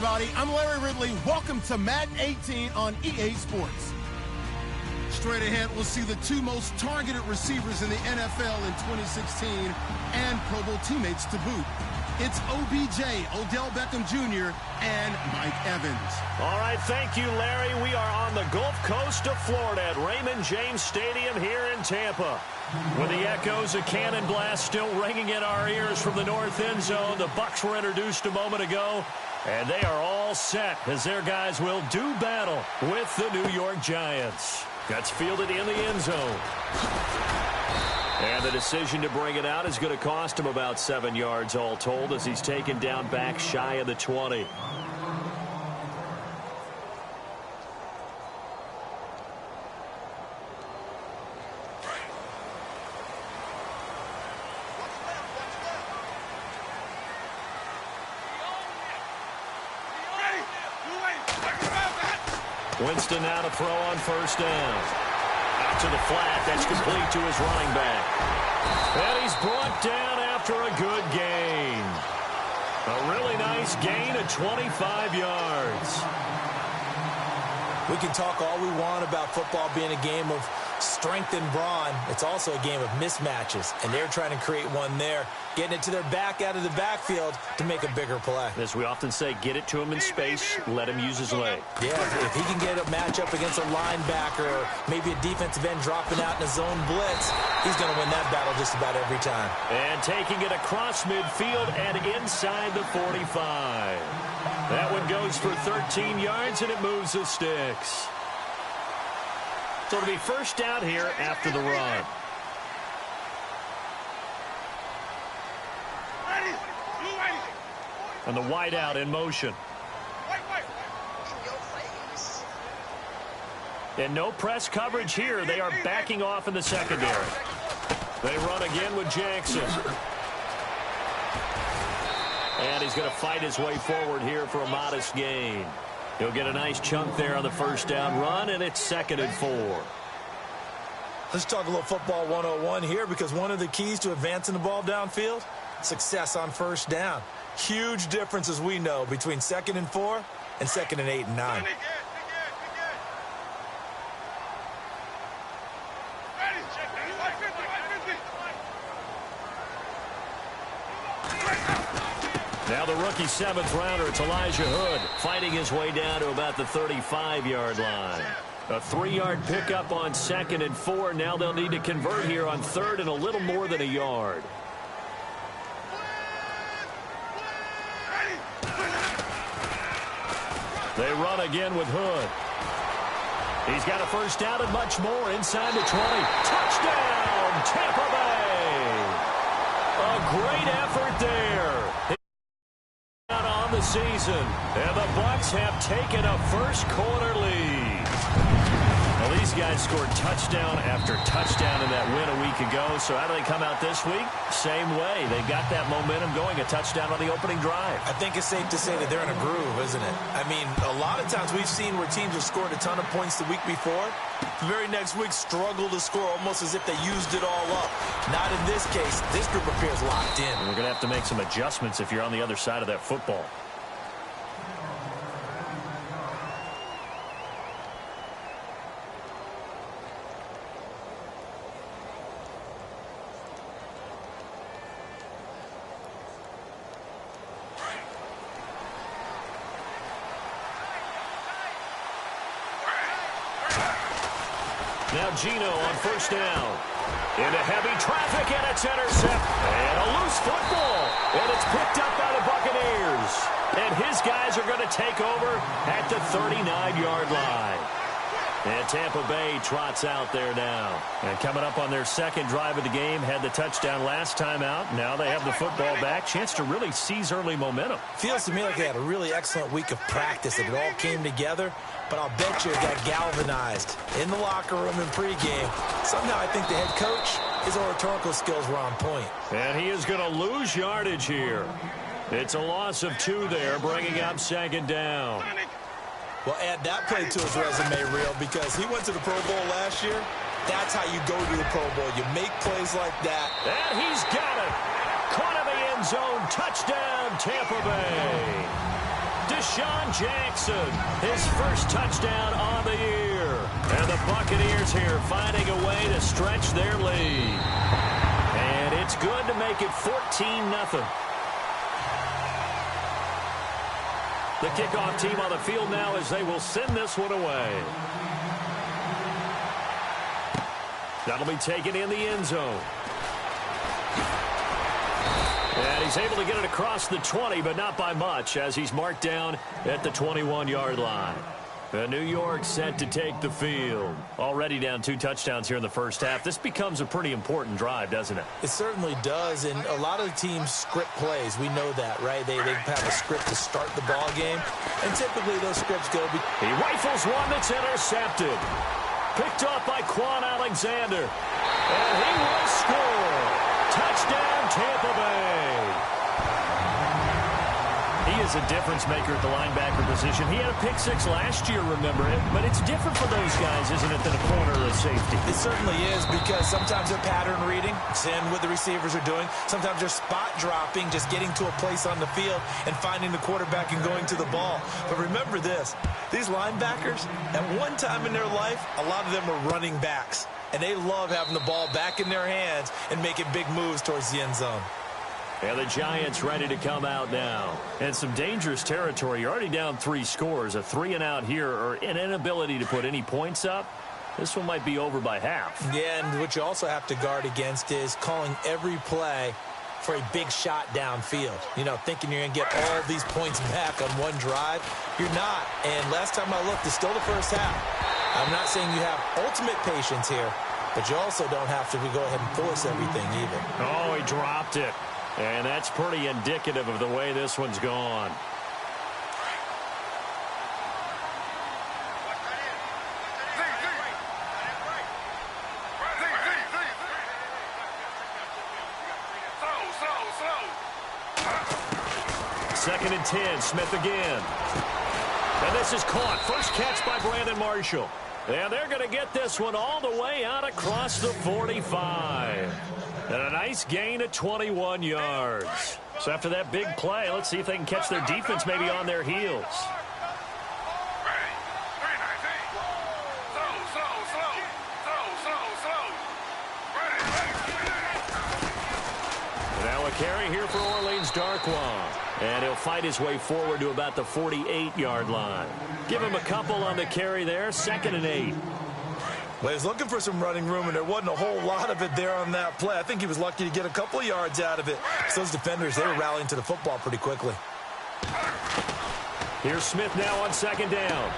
everybody. I'm Larry Ridley. Welcome to Madden 18 on EA Sports. Straight ahead, we'll see the two most targeted receivers in the NFL in 2016 and Pro Bowl teammates to boot. It's OBJ, Odell Beckham Jr., and Mike Evans. All right, thank you, Larry. We are on the Gulf Coast of Florida at Raymond James Stadium here in Tampa. With the echoes of cannon blast still ringing in our ears from the north end zone, the Bucs were introduced a moment ago, and they are all set as their guys will do battle with the New York Giants. That's fielded in the end zone. And the decision to bring it out is going to cost him about 7 yards all told as he's taken down back shy of the 20. Winston now to throw on first down. Out to the flat. That's complete to his running back. And he's brought down after a good gain. A really nice gain of 25 yards. We can talk all we want about football being a game of strength and brawn. It's also a game of mismatches, and they're trying to create one there, getting it to their back out of the backfield to make a bigger play. As we often say, get it to him in space, let him use his leg. Yeah, if he can get a matchup against a linebacker or maybe a defensive end dropping out in a zone blitz, he's going to win that battle just about every time. And taking it across midfield and inside the 45. That one goes for 13 yards, and it moves the sticks. So it'll be first down here after the run. And the wideout in motion. And no press coverage here. They are backing off in the secondary. They run again with Jackson. And he's going to fight his way forward here for a modest gain. He'll get a nice chunk there on the first down run, and it's 2nd and 4. Let's talk a little football 101 here, because one of the keys to advancing the ball downfield, success on first down. Huge difference, as we know, between 2nd and 4 and 2nd and 8 and 9. Now the rookie 7th rounder, it's Elijah Hood, fighting his way down to about the 35-yard line. A 3-yard pickup on 2nd and 4. Now they'll need to convert here on 3rd and a little more than a yard. They run again with Hood. He's got a first down and much more inside the 20. Touchdown, Tampa Bay! A great effort there. On the season, and the Bucs have taken a first quarter lead. Well, these guys scored touchdown after touchdown in that win a week ago. So how do they come out this week? Same way. They got that momentum going, a touchdown on the opening drive. I think it's safe to say that they're in a groove, isn't it? I mean, a lot of times we've seen where teams have scored a ton of points the week before. The very next week struggle to score almost as if they used it all up. Not in this case. This group appears locked in. And we're going to have to make some adjustments if you're on the other side of that football. Now Gino on first down. Into heavy traffic, and it's intercepted. And a loose football. And it's picked up by the Buccaneers. And his guys are going to take over at the 39-yard line. And Tampa Bay trots out there now. And coming up on their second drive of the game, had the touchdown last time out. Now they have the football back. Chance to really seize early momentum. Feels to me like they had a really excellent week of practice. It all came together. But I'll bet you it got galvanized in the locker room in pregame. Somehow I think the head coach, his oratorical skills were on point. And he is going to lose yardage here. It's a loss of 2 there, bringing up 2nd down. Well, add that play to his resume, Real, because he went to the Pro Bowl last year. That's how you go to the Pro Bowl. You make plays like that. And he's got it. Caught in the end zone. Touchdown, Tampa Bay. Deshaun Jackson, his first touchdown on the year. And the Buccaneers here finding a way to stretch their lead. And it's good to make it 14-0. The kickoff team on the field now as they will send this one away. That'll be taken in the end zone. And he's able to get it across the 20, but not by much, as he's marked down at the 21-yard line. New York set to take the field. Already down 2 touchdowns here in the first half. This becomes a pretty important drive, doesn't it? It certainly does, and a lot of the teams script plays. We know that, right? They have a script to start the ball game, and typically those scripts go... He rifles one that's intercepted. Picked off by Quan Alexander. And he will score. Touchdown, Tampa Bay. He is a difference maker at the linebacker position. He had a pick 6 last year, remember it. But it's different for those guys, isn't it, than a corner or a safety? It certainly is, because sometimes they're pattern reading, seeing what the receivers are doing. Sometimes they're spot dropping, just getting to a place on the field and finding the quarterback and going to the ball. But remember this, these linebackers, at one time in their life, a lot of them were running backs. And they love having the ball back in their hands and making big moves towards the end zone. And the Giants ready to come out now. And some dangerous territory. You're already down 3 scores. A 3-and-out here, or an inability to put any points up. This one might be over by half. Yeah, and what you also have to guard against is calling every play for a big shot downfield. You know, thinking you're going to get all these points back on one drive. You're not. And last time I looked, it's still the first half. I'm not saying you have ultimate patience here, but you also don't have to go ahead and force everything either. Oh, he dropped it. And that's pretty indicative of the way this one's gone. Second and 10, Smith again. And this is caught. First catch by Brandon Marshall. And they're going to get this one all the way out across the 45. And a nice gain of 21 yards. So after that big play, let's see if they can catch their defense maybe on their heels. Now a carry here for Orleans Darkwa. And he'll fight his way forward to about the 48-yard line. Give him a couple on the carry there. 2nd and 8. Well, he was looking for some running room, and there wasn't a whole lot of it there on that play. I think he was lucky to get a couple of yards out of it. So those defenders, they were rallying to the football pretty quickly. Here's Smith now on 2nd down.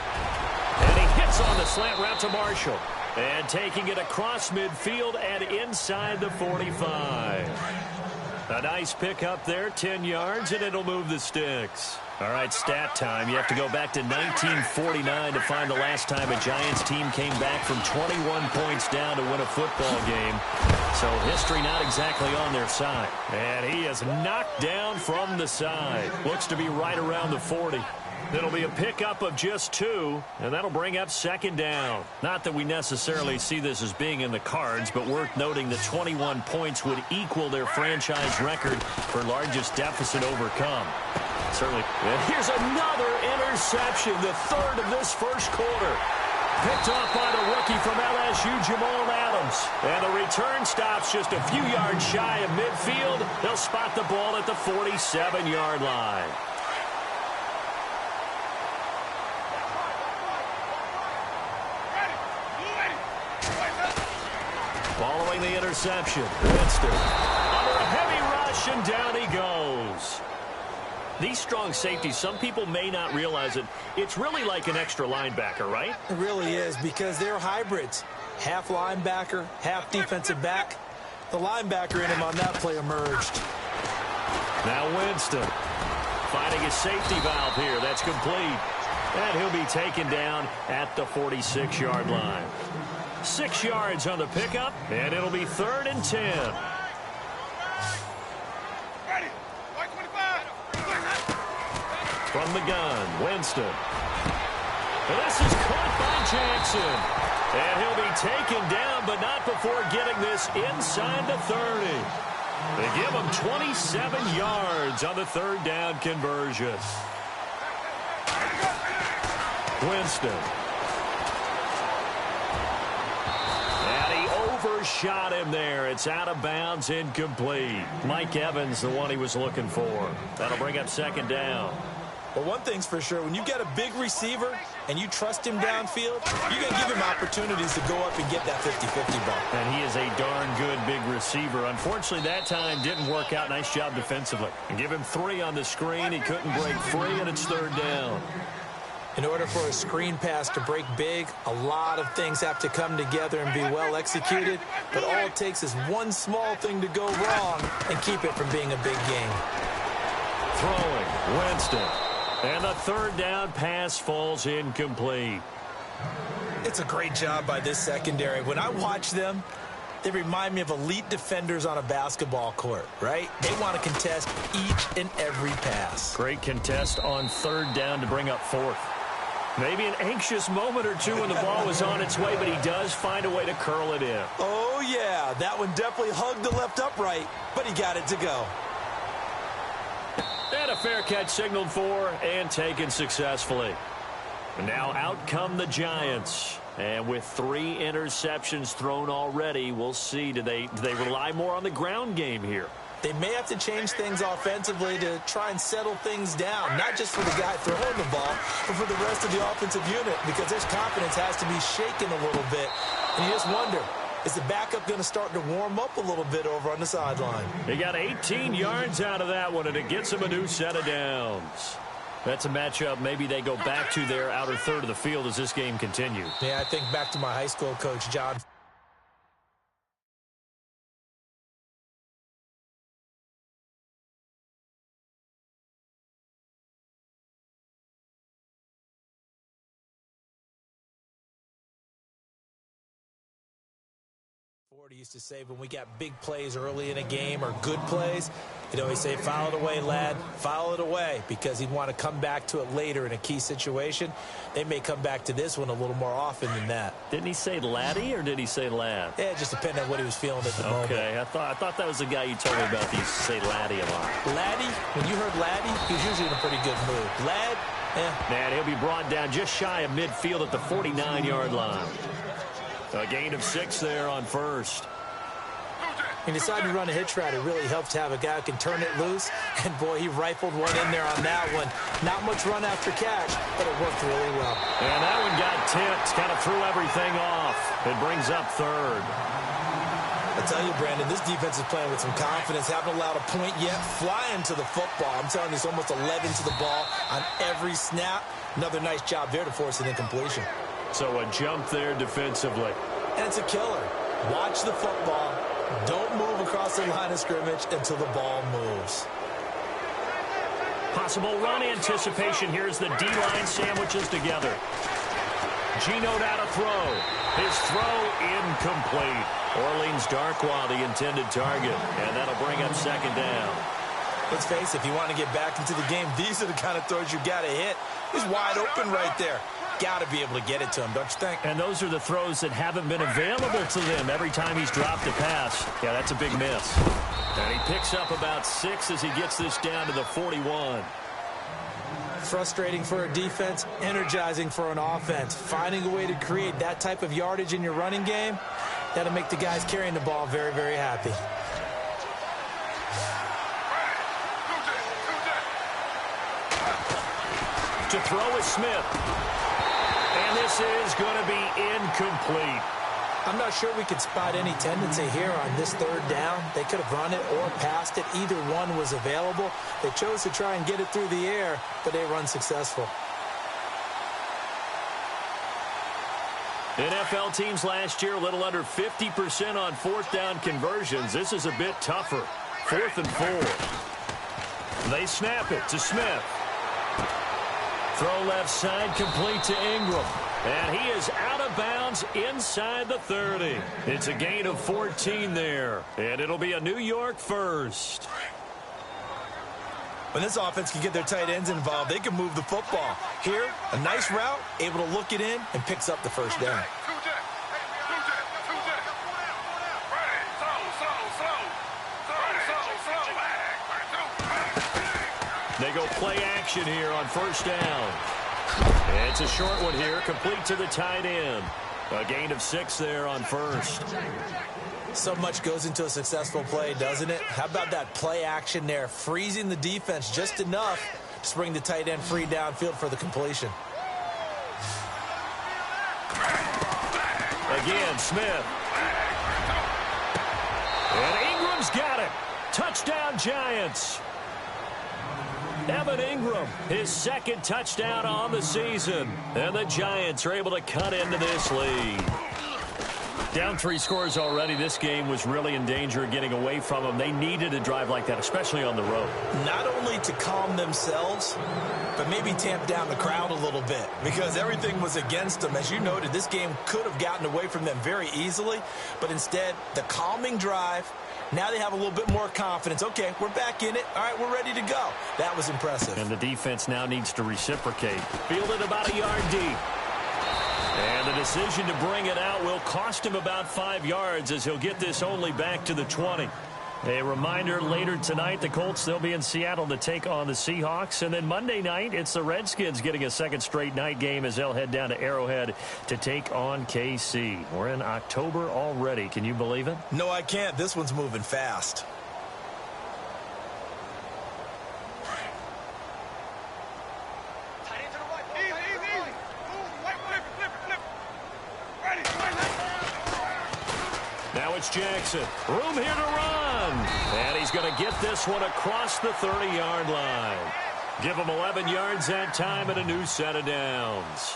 And he hits on the slant route to Marshall. And taking it across midfield and inside the 45. A nice pickup there, 10 yards, and it'll move the sticks. All right, stat time. You have to go back to 1949 to find the last time a Giants team came back from 21 points down to win a football game. So history not exactly on their side. And he is knocked down from the side. Looks to be right around the 40. It'll be a pickup of just 2, and that'll bring up 2nd down. Not that we necessarily see this as being in the cards, but worth noting that 21 points would equal their franchise record for largest deficit overcome. Certainly. And here's another interception, the 3rd of this first quarter. Picked off by the rookie from LSU, Jamal Adams. And the return stops just a few yards shy of midfield. They'll spot the ball at the 47-yard line. Following the interception, Winston under a heavy rush, and down he goes. These strong safeties, some people may not realize it. It's really like an extra linebacker, right? It really is, because they're hybrids. Half linebacker, half defensive back. The linebacker in him on that play emerged. Now Winston finding his safety valve here. That's complete. And he'll be taken down at the 46-yard line. 6 yards on the pickup, and it'll be 3rd and 10. From the gun, Winston. And this is caught by Jackson. And he'll be taken down, but not before getting this inside the 30. They give him 27 yards on the 3rd down conversion. Winston. And he overshot him there. It's out of bounds, incomplete. Mike Evans, the one he was looking for. That'll bring up second down. Well, one thing's for sure. When you get a big receiver and you trust him downfield, you're going to give him opportunities to go up and get that 50-50 ball. And he is a darn good big receiver. Unfortunately, that time didn't work out. Nice job defensively. And give him 3 on the screen. He couldn't break free, and it's third down. In order for a screen pass to break big, a lot of things have to come together and be well executed. But all it takes is one small thing to go wrong and keep it from being a big game. Throwing, Winston. And the third down pass falls incomplete. It's a great job by this secondary. When I watch them, they remind me of elite defenders on a basketball court, right? They want to contest each and every pass. Great contest on third down to bring up fourth. Maybe an anxious moment or two when the ball was on its way, but he does find a way to curl it in. Oh, yeah. That one definitely hugged the left upright, but he got it to go. And a fair catch signaled for and taken successfully. And now out come the Giants. And with 3 interceptions thrown already, we'll see. Do they rely more on the ground game here? They may have to change things offensively to try and settle things down, not just for the guy throwing the ball, but for the rest of the offensive unit, because their confidence has to be shaken a little bit. And you just wonder, is the backup going to start to warm up a little bit over on the sideline? He got 18 yards out of that one, and it gets him a new set of downs. That's a matchup maybe they go back to their outer third of the field as this game continues. Yeah, I think back to my high school coach, John. He used to say when we got big plays early in a game or good plays, he'd always say, "Foul it away, lad, foul it away," because he'd want to come back to it later in a key situation. They may come back to this one a little more often than that. Didn't he say laddie or did he say lad? Yeah, it just depended on what he was feeling at the moment. Okay, I thought that was the guy you told me about. He used to say laddie a lot. Laddie, when you heard laddie, he was usually in a pretty good mood. Lad, And he'll be brought down just shy of midfield at the 49-yard line. A gain of 6 there on first. He decided to run a hitch route. It really helps to have a guy who can turn it loose. And, boy, he rifled one in there on that one. Not much run after catch, but it worked really well. And that one got tipped. Kind of threw everything off. It brings up third. I tell you, Brandon, this defense is playing with some confidence. Haven't allowed a point yet. Flying to the football. I'm telling you, it's almost 11 to the ball on every snap. Another nice job there to force an incompletion. So a jump there defensively. And it's a killer. Watch the football. Don't move across the line of scrimmage until the ball moves. Possible run anticipation. Here's the D-line sandwiches together. Gino'd out a throw. His throw incomplete. Orleans Darkwa, the intended target. And that'll bring up second down. Let's face it, if you want to get back into the game, these are the kind of throws you got to hit. He's wide open right there. Got to be able to get it to him, don't you think? And those are the throws that haven't been available to them every time he's dropped a pass. Yeah, that's a big miss. And he picks up about 6 as he gets this down to the 41. Frustrating for a defense, energizing for an offense. Finding a way to create that type of yardage in your running game, that'll make the guys carrying the ball very, very happy. To throw is Smith. And this is going to be incomplete. I'm not sure we could spot any tendency here on this third down. They could have run it or passed it. Either one was available. They chose to try and get it through the air, but they were unsuccessful. NFL teams last year a little under 50% on fourth down conversions. This is a bit tougher. 4th and 4. They snap it to Smith. Throw left side complete to Ingram. And he is out of bounds inside the 30. It's a gain of 14 there. And it'll be a New York first. When this offense can get their tight ends involved, they can move the football. Here, a nice route, able to look it in, and picks up the first down. They go play action here on first down. It's a short one here, complete to the tight end. A gain of 6 there on first. So much goes into a successful play, doesn't it? How about that play action there, freezing the defense just enough to bring the tight end free downfield for the completion. Again, Smith. And Ingram's got it. Touchdown, Giants. Evan Ingram, his second touchdown on the season. And the Giants are able to cut into this lead. Down 3 scores already. This game was really in danger of getting away from them. They needed a drive like that, especially on the road. Not only to calm themselves, but maybe tamp down the crowd a little bit because everything was against them. As you noted, this game could have gotten away from them very easily, but instead, the calming drive, now they have a little bit more confidence. Okay, we're back in it. All right, we're ready to go. That was impressive. And the defense now needs to reciprocate. Fielded about a yard deep. And the decision to bring it out will cost him about 5 yards as he'll get this only back to the 20. A reminder, later tonight, the Colts, they'll be in Seattle to take on the Seahawks. And then Monday night, it's the Redskins getting a second straight night game as they'll head down to Arrowhead to take on KC. We're in October already. Can you believe it? No, I can't. This one's moving fast. Now it's Jackson. Room here to run. And he's going to get this one across the 30-yard line. Give him 11 yards that time and a new set of downs.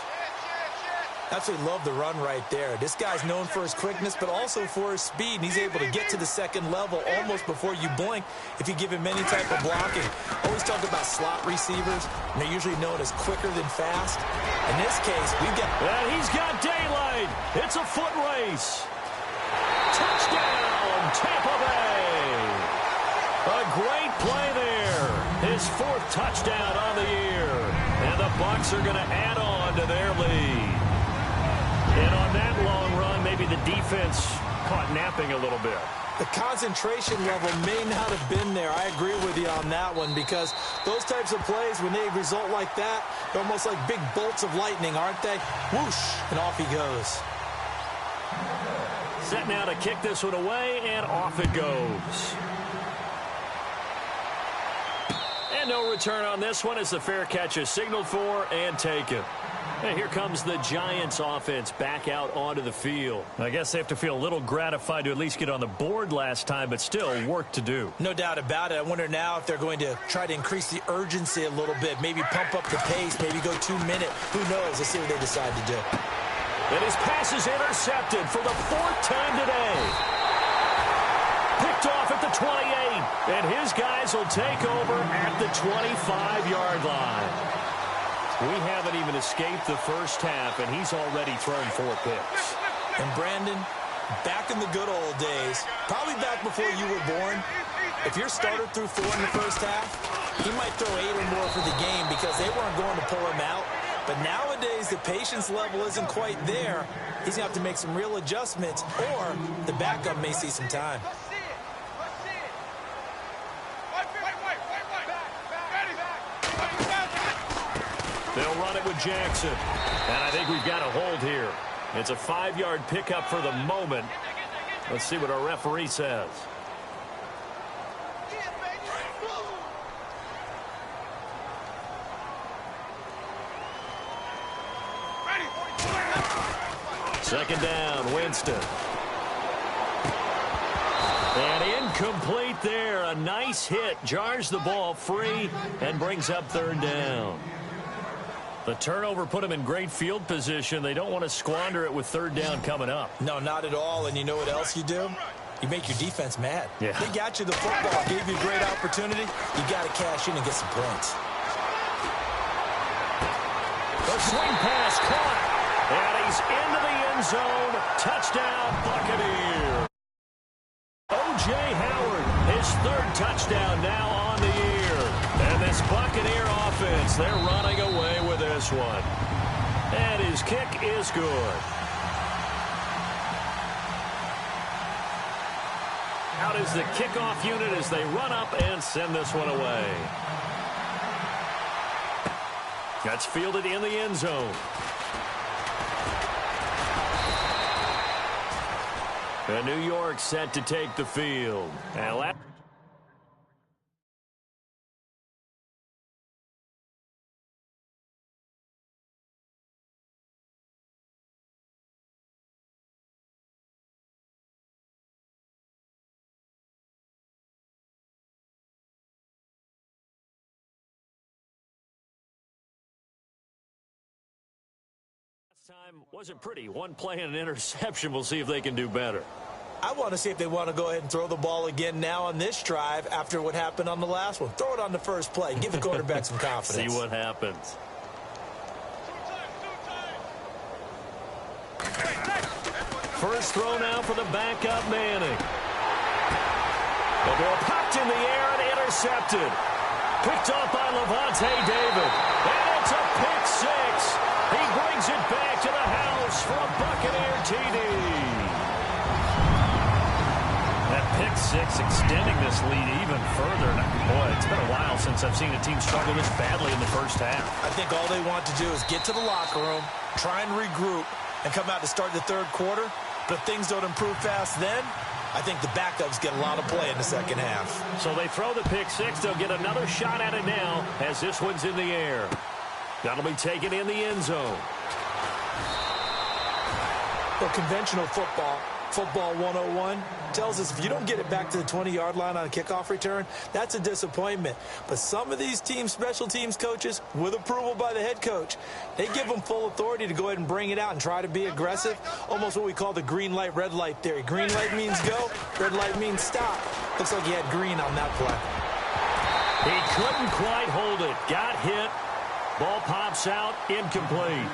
Absolutely love the run right there. This guy's known for his quickness, but also for his speed. And he's able to get to the second level almost before you blink if you give him any type of blocking. Always talk about slot receivers, and they're usually known as quicker than fast. In this case, we've got... And he's got daylight. It's a foot race. Touchdown, Tampa Bay. A great play there. His 4th touchdown on the year. And the Bucs are going to add on to their lead. And on that long run, maybe the defense caught napping a little bit. The concentration level may not have been there. I agree with you on that one because those types of plays, when they result like that, they're almost like big bolts of lightning, aren't they? Whoosh, and off he goes. Set now to kick this one away, and off it goes. And no return on this one as the fair catch is signaled for and taken. And here comes the Giants offense back out onto the field. I guess they have to feel a little gratified to at least get on the board last time, but still work to do. No doubt about it. I wonder now if they're going to try to increase the urgency a little bit, maybe pump up the pace, maybe go 2-minute. Who knows? Let's see what they decide to do. And his pass is intercepted for the 4th time today. Picked off at the 28, and his guys will take over at the 25-yard line. We haven't even escaped the first half, and he's already thrown 4 picks. And Brandon, back in the good old days, probably back before you were born, if your starter threw 4 in the first half, he might throw 8 or more for the game because they weren't going to pull him out. But nowadays, the patience level isn't quite there. He's going to have to make some real adjustments, or the backup may see some time. They'll run it with Jackson. And I think we've got a hold here. It's a 5-yard pickup for the moment. Let's see what our referee says. Second down, Winston. And incomplete there. A nice hit. Jars the ball free and brings up 3rd down. The turnover put them in great field position. They don't want to squander it with 3rd down coming up. No, not at all. And you know what else you do? You make your defense mad. Yeah. They got you the football, gave you a great opportunity. You got to cash in and get some points. The swing pass caught. And he's into the end zone. Touchdown, Buccaneers. O.J. Howard, his 3rd touchdown now on the year. And this Buccaneer offense, they're running away with this one. And his kick is good. Out is the kickoff unit as they run up and send this one away. That's fielded in the end zone. And New York set to take the field. And time wasn't pretty. One play and an interception. We'll see if they can do better. I want to see if they want to go ahead and throw the ball again now on this drive after what happened on the last one. Throw it on the first play. Give the quarterback some confidence. See what happens. First throw now for the backup Manning. The ball popped in the air and intercepted. Picked off by Levante David. And it's a pick six. He brings it back to the house for a Buccaneer TD. That pick six extending this lead even further. Boy, it's been a while since I've seen a team struggle this badly in the first half. I think all they want to do is get to the locker room, try and regroup, and come out to start the third quarter. But if things don't improve fast then, I think the backups get a lot of play in the second half. So they throw the pick six. They'll get another shot at it now as this one's in the air. That'll be taken in the end zone. Well, conventional football 101, tells us if you don't get it back to the 20-yard line on a kickoff return, that's a disappointment. But some of these teams, special teams coaches, with approval by the head coach, they give them full authority to go ahead and bring it out and try to be aggressive, almost what we call the green light, red light theory. Green light means go, red light means stop. Looks like he had green on that play. He couldn't quite hold it. Got hit. Ball pops out, incomplete.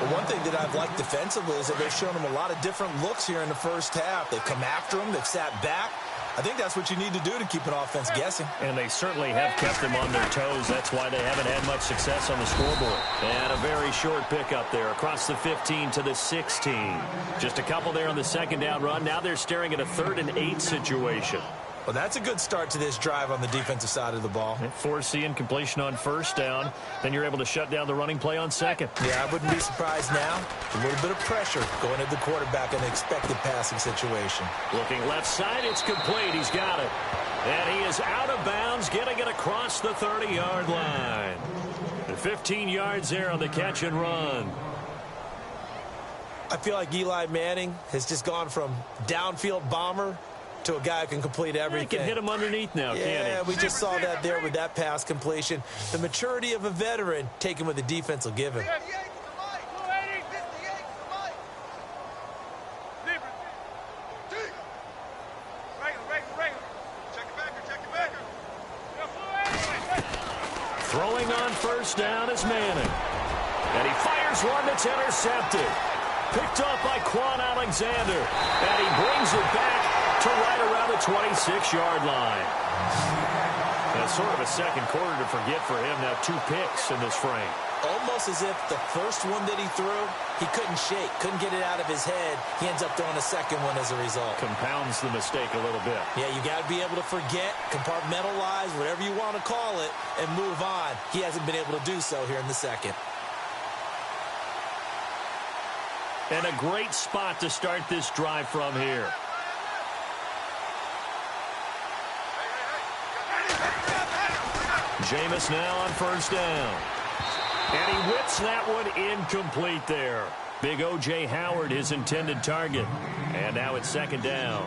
Well, one thing that I've liked defensively is that they've shown him a lot of different looks here in the first half. They've come after him. They've sat back. I think that's what you need to do to keep an offense guessing. And they certainly have kept them on their toes. That's why they haven't had much success on the scoreboard. And a very short pickup there across the 15 to the 16. Just a couple there on the second down run. Now they're staring at a 3rd and 8 situation. Well, that's a good start to this drive on the defensive side of the ball. Force the incompletion on first down. Then you're able to shut down the running play on second. Yeah, I wouldn't be surprised now. A little bit of pressure going at the quarterback in an expected passing situation. Looking left side, it's complete. He's got it. And he is out of bounds, getting it across the 30-yard line. The 15 yards there on the catch and run. I feel like Eli Manning has just gone from downfield bomber to a guy who can complete everything. He can hit him underneath now, can't he? Yeah, we just saw that there with that pass completion. The maturity of a veteran taken what the defense will give him. Throwing on first down is Manning. And he fires one that's intercepted. Picked off by Quan Alexander. And he brings it back to right around the 26-yard line. That's sort of a second quarter to forget for him. Now 2 picks in this frame. Almost as if the first one that he threw, he couldn't shake, couldn't get it out of his head. He ends up throwing a second one as a result. Compounds the mistake a little bit. Yeah, you got to be able to forget, compartmentalize, whatever you want to call it, and move on. He hasn't been able to do so here in the second. And a great spot to start this drive from here. Jameis now on first down. And he whips that one incomplete there. Big O.J. Howard, his intended target. And now it's second down.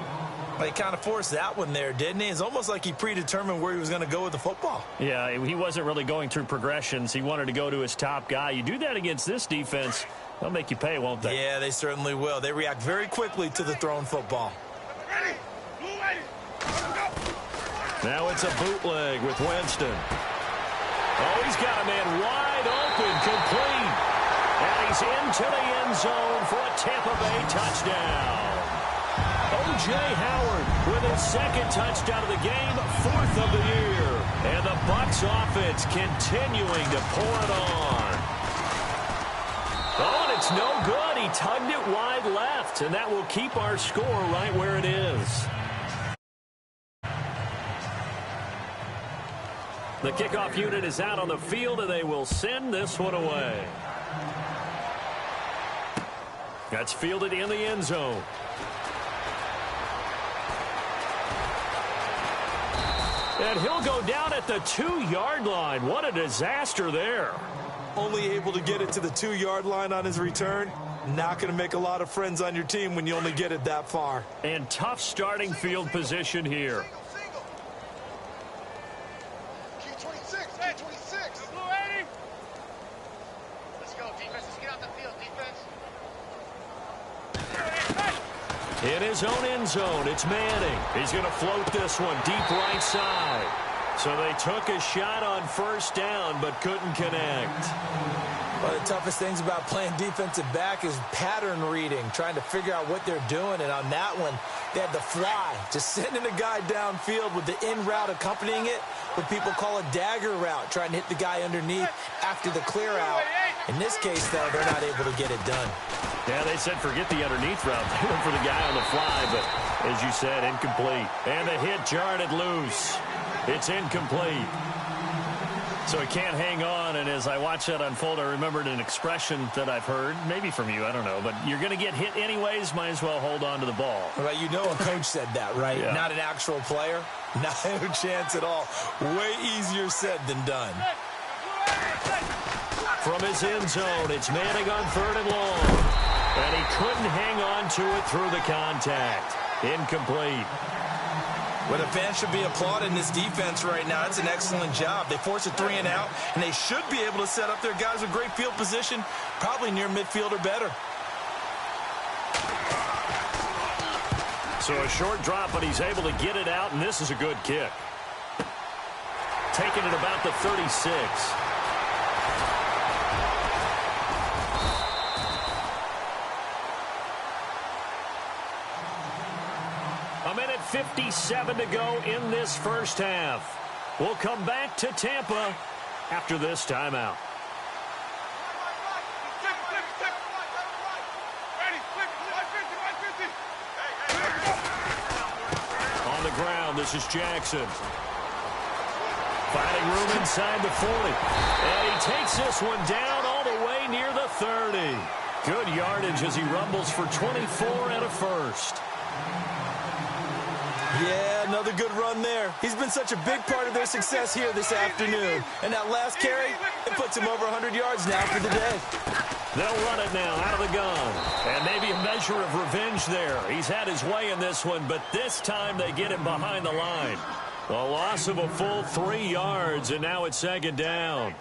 But he kind of forced that one there, didn't he? It's almost like he predetermined where he was going to go with the football. Yeah, he wasn't really going through progressions. He wanted to go to his top guy. You do that against this defense, they'll make you pay, won't they? Yeah, they certainly will. They react very quickly to the thrown football. Now it's a bootleg with Winston. Oh, he's got a man wide open, complete. And he's into the end zone for a Tampa Bay touchdown. O.J. Howard with his second touchdown of the game, 4th of the year. And the Bucs offense continuing to pour it on. Oh, and it's no good. He tugged it wide left, and that will keep our score right where it is. The kickoff unit is out on the field, and they will send this one away. That's fielded in the end zone. And he'll go down at the 2-yard line. What a disaster there. Only able to get it to the 2-yard line on his return. Not going to make a lot of friends on your team when you only get it that far. And tough starting field position here. In his own end zone, it's Manning. He's going to float this one deep right side. So they took a shot on first down, but couldn't connect. One of the toughest things about playing defensive back is pattern reading, trying to figure out what they're doing. And on that one, they had the fly, just sending a guy downfield with the in route accompanying it, what people call a dagger route, trying to hit the guy underneath after the clear out. In this case, though, they're not able to get it done. Yeah, they said forget the underneath route. They went for the guy on the fly, but as you said, incomplete. And the hit jarred it loose. It's incomplete. So he can't hang on, and as I watch that unfold, I remembered an expression that I've heard, maybe from you, I don't know, but you're going to get hit anyways, might as well hold on to the ball. Well, you know a coach said that, right? Yeah. Not an actual player. No chance at all. Way easier said than done. From his end zone, it's Manning on 3rd and long. And he couldn't hang on to it through the contact. Incomplete. Well, the fans should be applauding this defense right now. It's an excellent job. They force a 3-and-out, and they should be able to set up their guys with great field position, probably near midfield or better. So a short drop, but he's able to get it out, and this is a good kick. Taking it about the 36. A minute 57 to go in this first half. We'll come back to Tampa after this timeout. On the ground, this is Jackson. Finding room inside the 40. And he takes this one down all the way near the 30. Good yardage as he rumbles for 24 and a first. Yeah, another good run there. He's been such a big part of their success here this afternoon. And that last carry, it puts him over 100 yards now for the day. They'll run it now out of the gun. And maybe a measure of revenge there. He's had his way in this one, but this time they get him behind the line. A loss of a full 3 yards, and now it's 2nd down.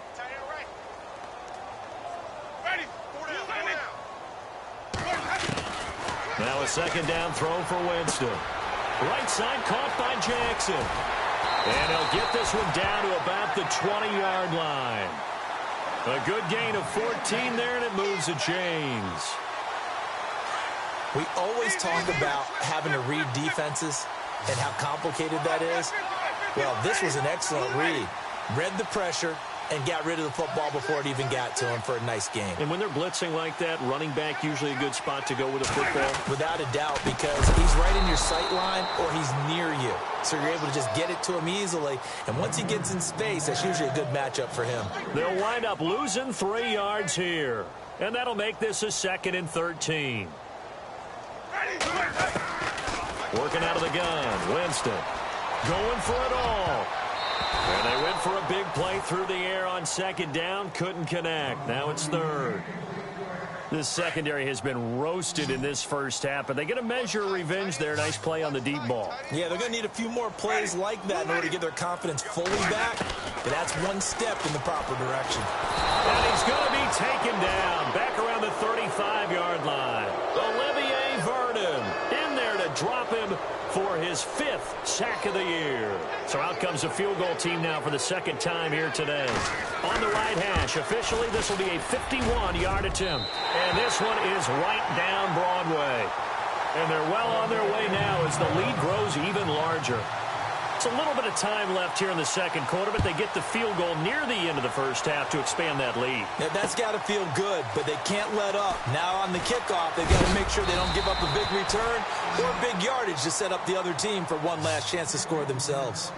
Now a 2nd down throw for Winston. Right side caught by Jackson. And he'll get this one down to about the 20-yard line. A good gain of 14 there, and it moves the chains. We always talk about having to read defenses and how complicated that is. Well, this was an excellent read. Read the pressure and got rid of the football before it even got to him for a nice game. And when they're blitzing like that, running back usually a good spot to go with a football? Without a doubt, because he's right in your sight line or he's near you. So you're able to just get it to him easily. And once he gets in space, that's usually a good matchup for him. They'll wind up losing 3 yards here. And that'll make this a 2nd and 13. Working out of the gun, Winston. Going for it all. And they went for a big play through the air on 2nd down. Couldn't connect. Now it's 3rd. This secondary has been roasted in this first half, but they get a measure of revenge there. Nice play on the deep ball. Yeah, they're going to need a few more plays like that in order to get their confidence fully back. But that's one step in the proper direction. And he's going to be taken down back around the 35-yard line. Olivier Vernon in there to drop him for his 5th sack of the year. So out comes the field goal team now for the 2nd time here today. On the right hash, officially this will be a 51-yard attempt. And this one is right down Broadway. And they're well on their way now as the lead grows even larger. It's a little bit of time left here in the second quarter, but they get the field goal near the end of the first half to expand that lead. Yeah, that's got to feel good, but they can't let up. Now on the kickoff, they've got to make sure they don't give up a big return or big yardage to set up the other team for one last chance to score themselves.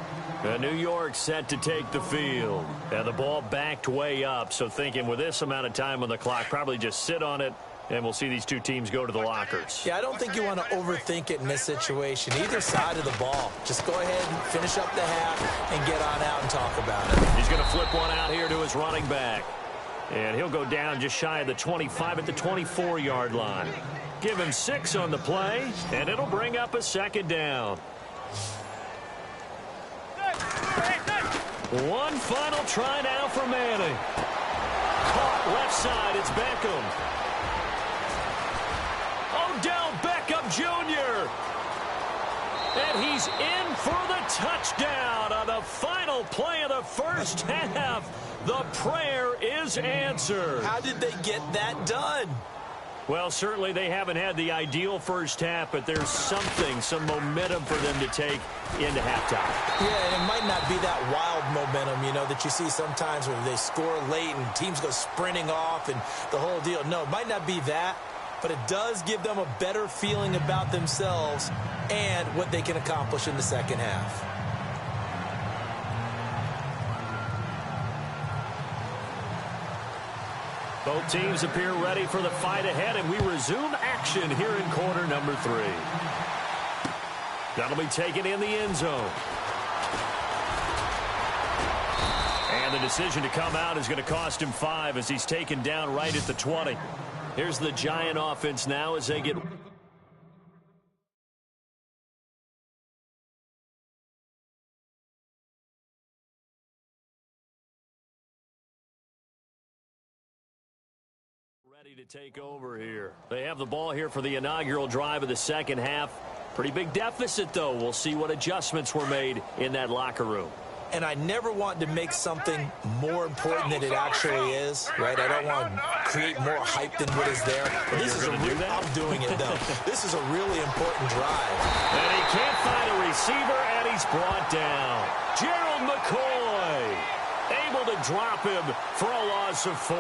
New York set to take the field. And the ball backed way up, so thinking with this amount of time on the clock, probably just sit on it, and we'll see these two teams go to the lockers. Yeah, I don't think you want to overthink it in this situation. Either side of the ball. Just go ahead and finish up the half and get on out and talk about it. He's going to flip one out here to his running back. And he'll go down just shy of the 25 at the 24-yard line. Give him 6 on the play, and it'll bring up a second down. One final try now for Manning. Caught left side, it's Beckham. Odell Beckham Jr. And he's in for the touchdown on the final play of the first half. The prayer is answered. How did they get that done? Well, certainly they haven't had the ideal first half, but there's something, some momentum for them to take into halftime. Yeah, and it might not be that wild momentum, you know, that you see sometimes where they score late and teams go sprinting off and the whole deal. No, it might not be that, but it does give them a better feeling about themselves and what they can accomplish in the second half. Both teams appear ready for the fight ahead, and we resume action here in quarter number 3. That'll be taken in the end zone. And the decision to come out is going to cost him 5 as he's taken down right at the 20. Here's the Giant offense now as they get ready to take over here. They have the ball here for the inaugural drive of the second half. Pretty big deficit, though. We'll see what adjustments were made in that locker room. And I never want to make something more important than it actually is, right? I don't want to create more hype than what is there. But this is I'm doing it, though. This is a really important drive. And he can't find a receiver, and he's brought down. Gerald McCoy able to drop him for a loss of 4.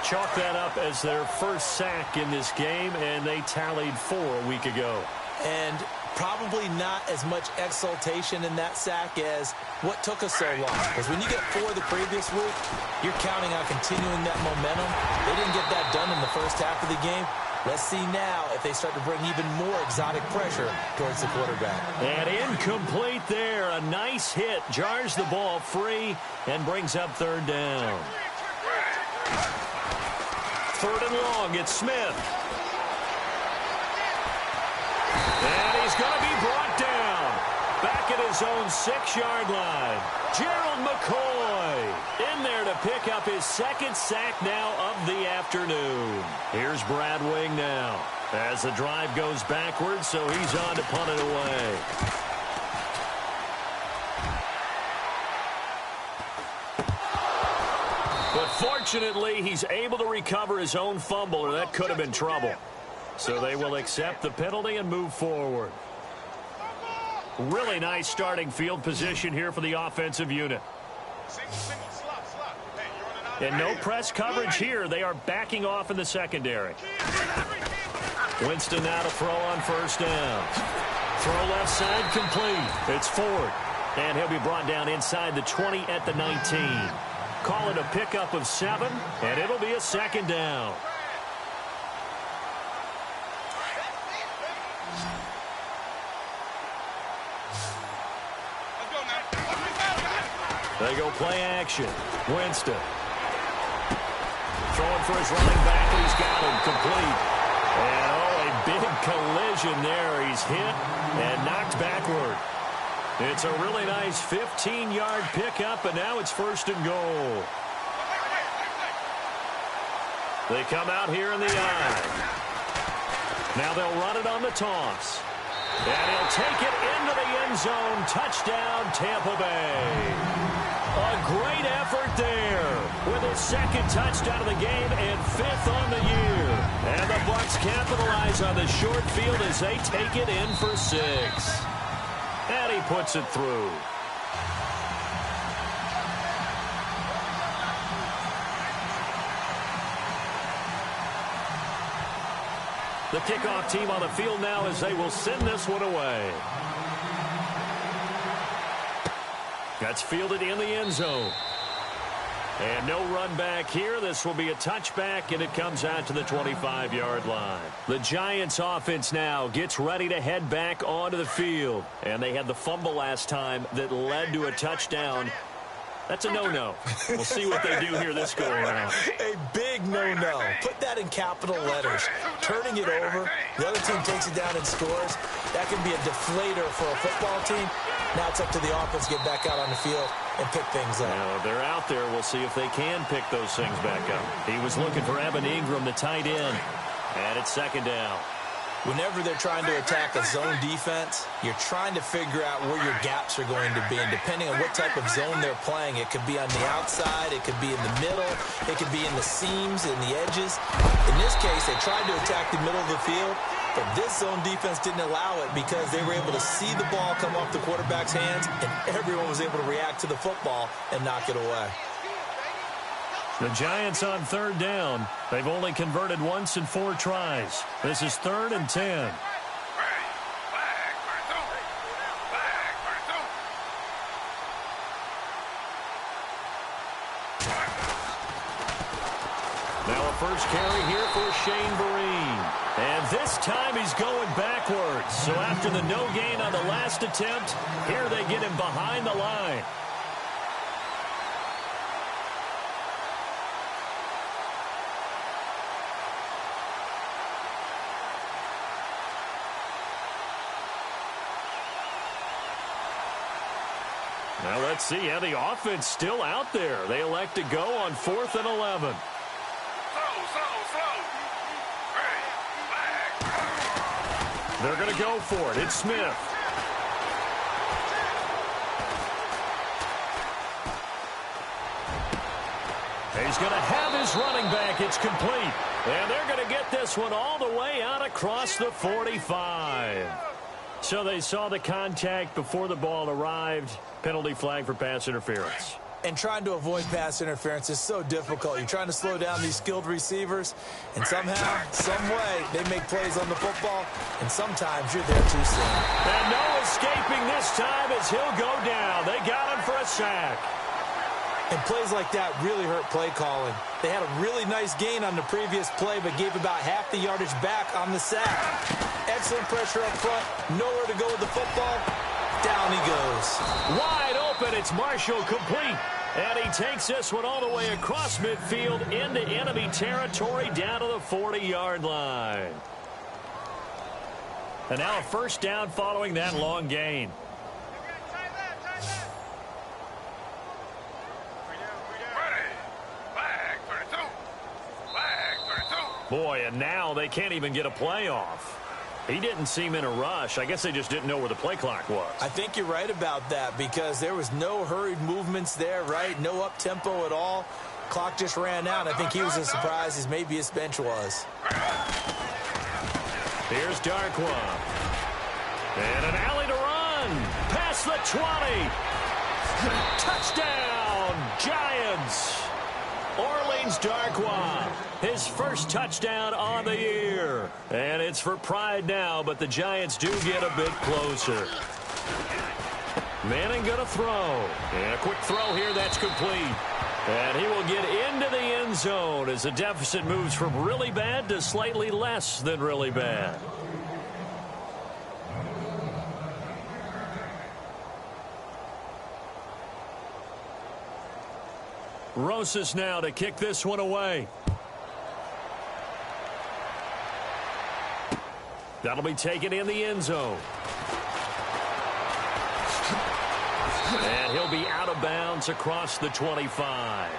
Chalk that up as their first sack in this game, and they tallied 4 a week ago. And probably not as much exultation in that sack as what took us so long. Because when you get 4 the previous week, you're counting on continuing that momentum. They didn't get that done in the first half of the game. Let's see now if they start to bring even more exotic pressure towards the quarterback. And incomplete there. A nice hit. Jars the ball free and brings up third down. Third and long, it's Smith. And he's going to be brought down. Back at his own 6-yard line. Gerald McCoy in there to pick up his second sack now of the afternoon. Here's Brad Wing now as the drive goes backwards, so he's on to punt it away. But fortunately, he's able to recover his own fumble, or that could have been trouble. So they will accept the penalty and move forward. Really nice starting field position here for the offensive unit. And no press coverage here. They are backing off in the secondary. Winston now to throw on first down. Throw left side complete. It's Ford. And he'll be brought down inside the 20 at the 19. Call it a pickup of 7, and it'll be a second down. They go play action. Winston. Throwing for his running back, and he's got him complete. And, a big collision there. He's hit and knocked backward. It's a really nice 15-yard pickup, and now it's first and goal. They come out here in the I. Now they'll run it on the toss. And he'll take it into the end zone. Touchdown, Tampa Bay. A great effort there with his second touchdown of the game and 5th on the year. And the Bucs capitalize on the short field as they take it in for 6. And he puts it through. The kickoff team on the field now as they will send this one away. That's fielded in the end zone. And no run back here. This will be a touchback, and it comes out to the 25-yard line. The Giants offense now gets ready to head back onto the field. And they had the fumble last time that led to a touchdown. That's a no-no. We'll see what they do here this go-around. A big no-no. Put that in capital letters. Turning it over, the other team takes it down and scores. That can be a deflator for a football team. Now it's up to the offense to get back out on the field and pick things up. Now, they're out there. We'll see if they can pick those things back up. He was looking for Evan Ingram, the tight end. And it's second down. Whenever they're trying to attack a zone defense, you're trying to figure out where your gaps are going to be. And depending on what type of zone they're playing, it could be on the outside, it could be in the middle, it could be in the seams and the edges. In this case, they tried to attack the middle of the field, but this zone defense didn't allow it because they were able to see the ball come off the quarterback's hands, and everyone was able to react to the football and knock it away. The Giants on third down. They've only converted once in 4 tries. This is 3rd and 10. Now a first carry here for Shane Vereen. And this time he's going backwards. So after the no gain on the last attempt, here they get him behind the line. Now let's see how the offense still out there. They elect to go on 4th and 11. They're going to go for it. It's Smith. He's going to have his running back. It's complete. And they're going to get this one all the way out across the 45. So they saw the contact before the ball arrived. Penalty flag for pass interference. And trying to avoid pass interference is so difficult. You're trying to slow down these skilled receivers, and somehow, some way, they make plays on the football, and sometimes you're there too soon. And no escaping this time as he'll go down. They got him for a sack. And plays like that really hurt play calling. They had a really nice gain on the previous play, but gave about half the yardage back on the sack. Excellent pressure up front. Nowhere to go with the football. Down he goes. Wide open. It's Marshall complete. And he takes this one all the way across midfield into enemy territory down to the 40-yard line. And now a first down following that long gain. Boy, and now they can't even get a play off. He didn't seem in a rush. I guess they just didn't know where the play clock was. I think you're right about that because there was no hurried movements there, right? No up-tempo at all. Clock just ran out. I think he was as surprised as maybe his bench was. Here's Darkwa. And an alley to run. Past the 20. Touchdown, Giants. Orleans Darkwa, his first touchdown on the year. And it's for pride now, but the Giants do get a bit closer. Manning going to throw. And a quick throw here, that's complete. And he will get into the end zone as the deficit moves from really bad to slightly less than really bad. Rosas now to kick this one away. That'll be taken in the end zone. And he'll be out of bounds across the 25.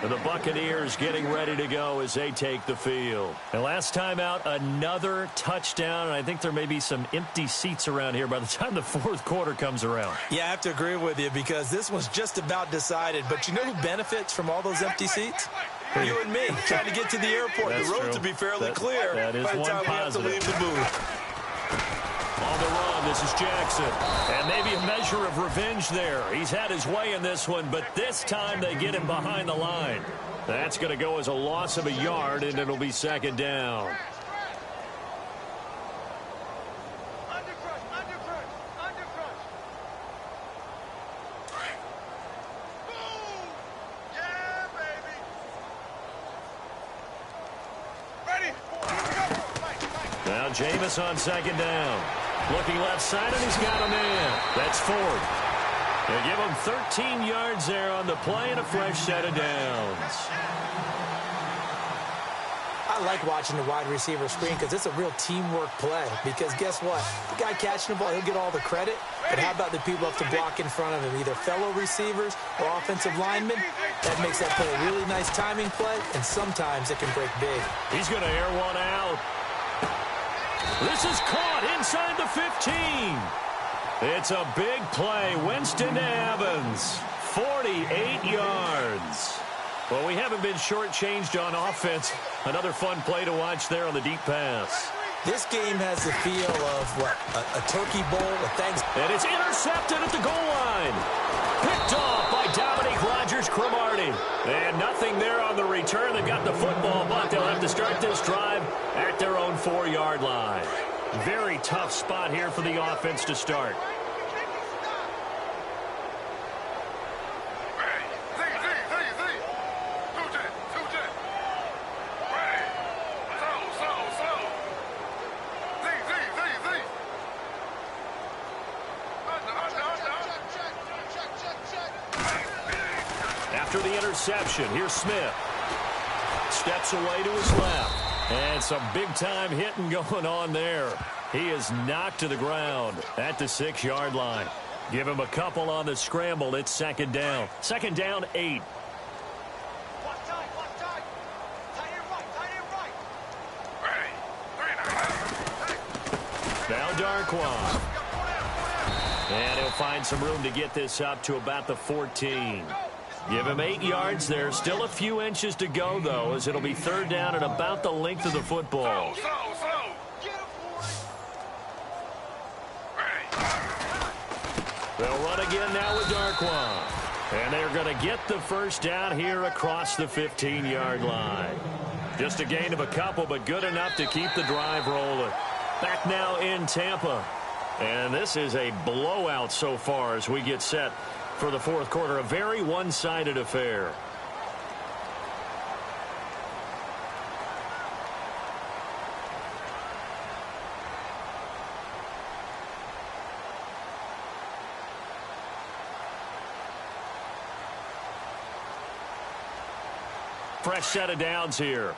And the Buccaneers getting ready to go as they take the field. And last time out, another touchdown. And I think there may be some empty seats around here by the time the fourth quarter comes around. Yeah, I have to agree with you because this was just about decided. But you know who benefits from all those empty seats? You and me, trying to get to the airport. The roads will be fairly clear that is by the one time positive. we have to leave the booth. On the run, This is Jackson. And maybe a measure of revenge there. He's had his way in this one, but this time they get him behind the line. That's going to go as a loss of a yard, and it'll be second down. Now Jameis on second down. Looking left side, and he's got a man. That's Ford. They give him 13 yards there on the play and a fresh set of downs. I like watching the wide receiver screen because it's a real teamwork play. Because guess what? The guy catching the ball, he'll get all the credit. But how about the people up to block in front of him, either fellow receivers or offensive linemen? That makes that play a really nice timing play, and sometimes it can break big. He's going to air one out. This is caught inside the 15. It's a big play. Winston to Evans. 48 yards. Well, we haven't been shortchanged on offense. Another fun play to watch there on the deep pass. This game has the feel of, what, a turkey bowl, a Thanksgiving. And it's intercepted at the goal line. Picked off by Dominique Rodgers-Cromartie. And nothing there on the return. They got the football, but they'll have to start this drive at their own 4-yard line. Very tough spot here for the offense to start. After the interception, here's Smith. Steps away to his left. And some big-time hitting going on there. He is knocked to the ground at the 6-yard line. Give him a couple on the scramble. It's second down. Second down, 8. Now Darquan. And he'll find some room to get this up to about the 14. Give him 8 yards there. Still a few inches to go, though, as it'll be third down at about the length of the football. They'll run again now with Darquan. And they're going to get the first down here across the 15-yard line. Just a gain of a couple, but good enough to keep the drive rolling. Back now in Tampa. And this is a blowout so far as we get set for the fourth quarter. A very one-sided affair. Fresh set of downs here.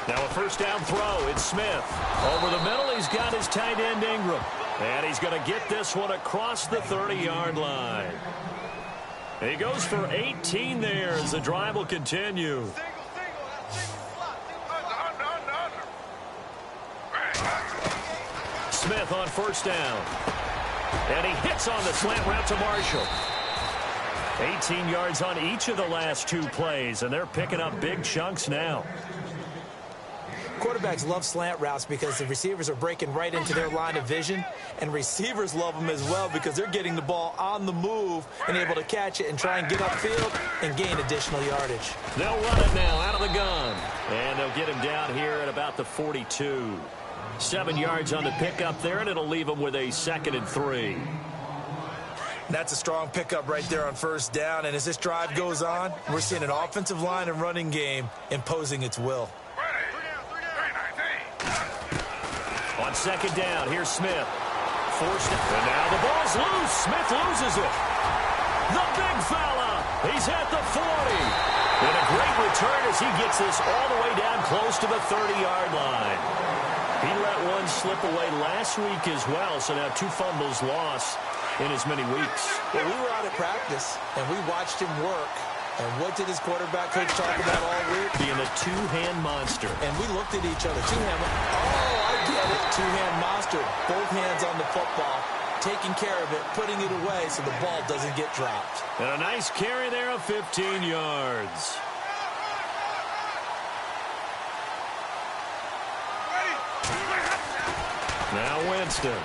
Now a first down throw. It's Smith. Over the middle, he's got his tight end Ingram. And he's going to get this one across the 30-yard line. He goes for 18 there as the drive will continue. Smith on first down. And he hits on the slant route to Marshall. 18 yards on each of the last 2 plays, and they're picking up big chunks now. Quarterbacks love slant routes because the receivers are breaking right into their line of vision, and receivers love them as well because they're getting the ball on the move and able to catch it and try and get upfield and gain additional yardage. They'll run it now out of the gun, and they'll get him down here at about the 42. 7 yards on the pickup there, and it'll leave him with a 2nd and 3. That's a strong pickup right there on first down, and as this drive goes on, we're seeing an offensive line and running game imposing its will. On second down, here's Smith. Forced it, and now the ball's loose. Smith loses it. The big fella. He's at the 40. And a great return as he gets this all the way down close to the 30-yard line. He let one slip away last week as well, so now 2 fumbles lost in as many weeks. Well, we were out at practice, and we watched him work. And what did his quarterback coach talk about all week? Being a two-hand monster. And we looked at each other. Two-hand. Oh, I get it. Two-hand monster. Both hands on the football. Taking care of it, putting it away so the ball doesn't get dropped. And a nice carry there of 15 yards. Now Winston.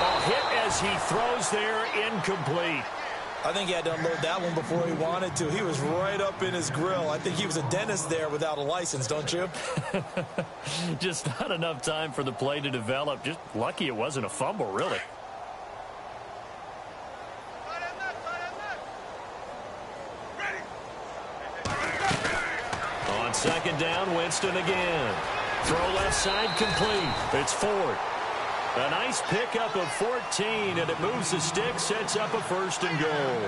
Oh, hit as he throws there, incomplete. I think he had to unload that one before he wanted to. He was right up in his grill. I think he was a dentist there without a license, don't you? Just not enough time for the play to develop. Just lucky it wasn't a fumble, really. On second down, Winston again. Throw left side complete. It's Ford. A nice pickup of 14, and it moves the stick, sets up a 1st and goal.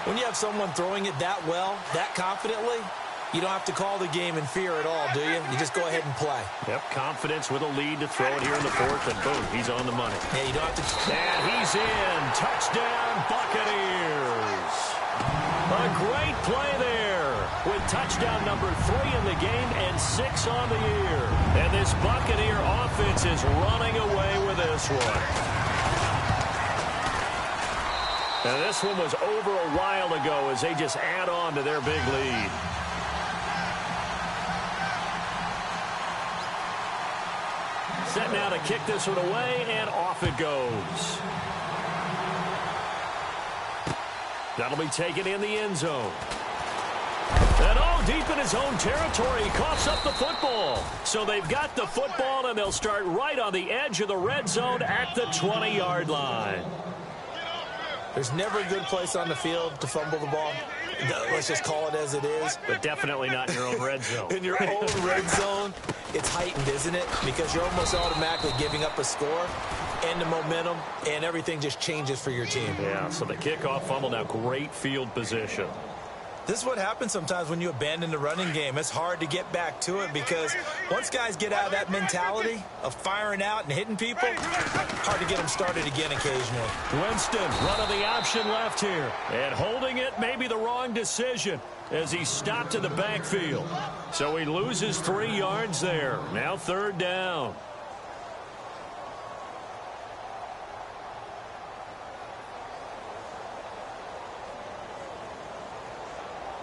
When you have someone throwing it that well, that confidently, you don't have to call the game in fear at all, do you? You just go ahead and play. Yep, confidence with a lead to throw it here in the 4th, and boom, he's on the money. Yeah, you don't have to... And he's in. Touchdown, Buccaneers. A great play there with touchdown number 3 in the game and 6 on the year. And this Buccaneer offense is running away with this one. And this one was over a while ago as they just add on to their big lead. Set now to kick this one away, and off it goes. That'll be taken in the end zone. And deep in his own territory, he coughs up the football. So they've got the football, and they'll start right on the edge of the red zone at the 20-yard line. There's never a good place on the field to fumble the ball. Let's just call it as it is. But definitely not in your own red zone. In your own red zone, it's heightened, isn't it? Because you're almost automatically giving up a score and the momentum, and everything just changes for your team. Yeah, so the kickoff fumble, now great field position. This is what happens sometimes when you abandon the running game. It's hard to get back to it because once guys get out of that mentality of firing out and hitting people, hard to get them started again occasionally. Winston running the option left here. And holding it may be the wrong decision as he stopped in the backfield. So he loses 3 yards there. Now 3rd down.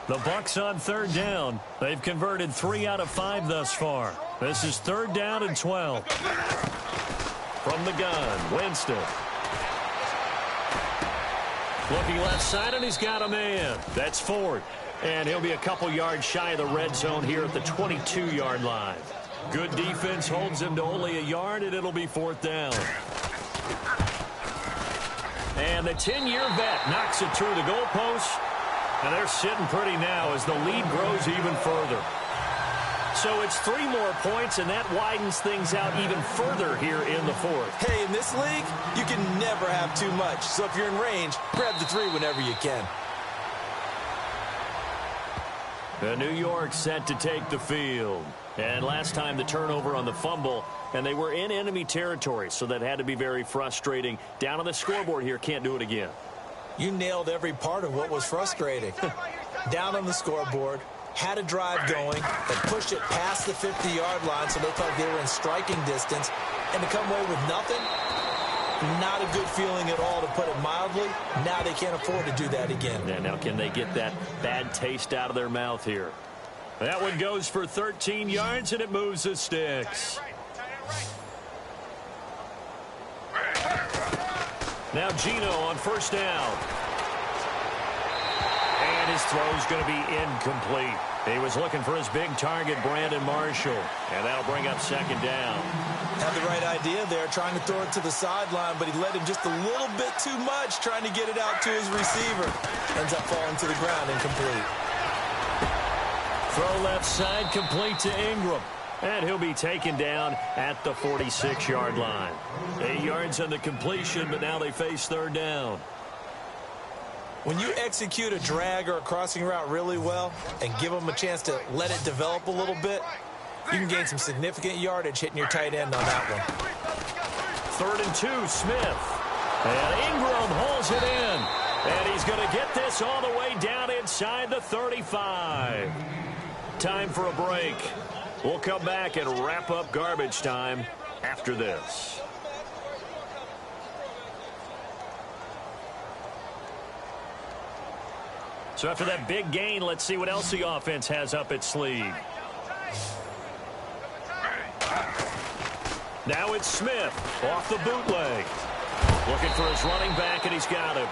The Bucs on 3rd down. They've converted 3 out of 5 thus far. This is 3rd down and 12. From the gun, Winston. Looking left side, and he's got a man. That's Ford. And he'll be a couple yards shy of the red zone here at the 22-yard line. Good defense holds him to only a yard, and it'll be 4th down. And the 10-year vet knocks it through the goalpost. And they're sitting pretty now as the lead grows even further. So it's 3 more points, and that widens things out even further here in the 4th. Hey, in this league, you can never have too much. So if you're in range, grab the 3 whenever you can. The New York set to take the field. And last time the turnover on the fumble, and they were in enemy territory, so that had to be very frustrating. Down on the scoreboard here, can't do it again. You nailed every part of what was frustrating. Down on the scoreboard, had a drive going, but pushed it past the 50-yard line so they thought they were in striking distance, and to come away with nothing, not a good feeling at all, to put it mildly. Now they can't afford to do that again. Yeah, now can they get that bad taste out of their mouth here? That one goes for 13 yards, and it moves the sticks. Now Gino on 1st down. And his throw's going to be incomplete. He was looking for his big target, Brandon Marshall. And that'll bring up 2nd down. Had the right idea there, trying to throw it to the sideline, but he led him just a little bit too much, trying to get it out to his receiver. Ends up falling to the ground, incomplete. Throw left side, complete to Ingram. And he'll be taken down at the 46-yard line. 8 yards on the completion, but now they face 3rd down. When you execute a drag or a crossing route really well and give them a chance to let it develop a little bit, you can gain some significant yardage hitting your tight end on that one. 3rd and 2, Smith. And Ingram holds it in. And he's going to get this all the way down inside the 35. Time for a break. We'll come back and wrap up garbage time after this. So after that big gain, let's see what else the offense has up its sleeve. Now it's Smith off the bootleg. Looking for his running back, and he's got him.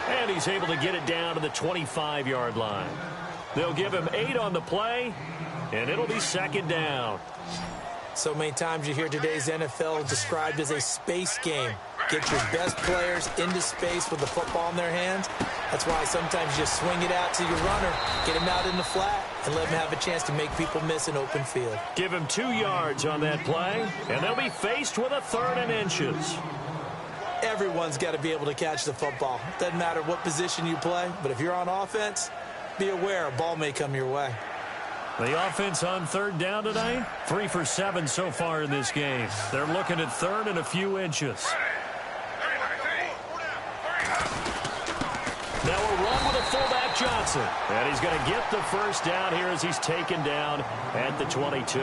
And he's able to get it down to the 25-yard line. They'll give him 8 on the play, and it'll be second down. So many times you hear today's NFL described as a space game. Get your best players into space with the football in their hands. That's why sometimes you just swing it out to your runner, get him out in the flat, and let him have a chance to make people miss an open field. Give him 2 yards on that play, and they'll be faced with a 3rd and inches. Everyone's got to be able to catch the football. Doesn't matter what position you play, but if you're on offense, be aware a ball may come your way. The offense on 3rd down today, 3 for 7 so far in this game. They're looking at 3rd and a few inches. Now a run with a fullback Johnson. And he's going to get the first down here as he's taken down at the 22.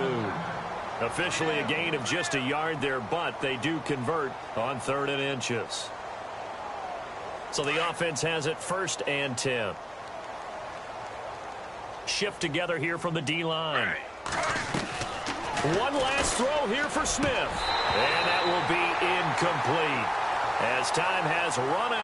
Officially a gain of just a yard there, but they do convert on 3rd and inches. So the offense has it 1st and 10. Shift together here from the D-line. One last throw here for Smith. And that will be incomplete, as time has run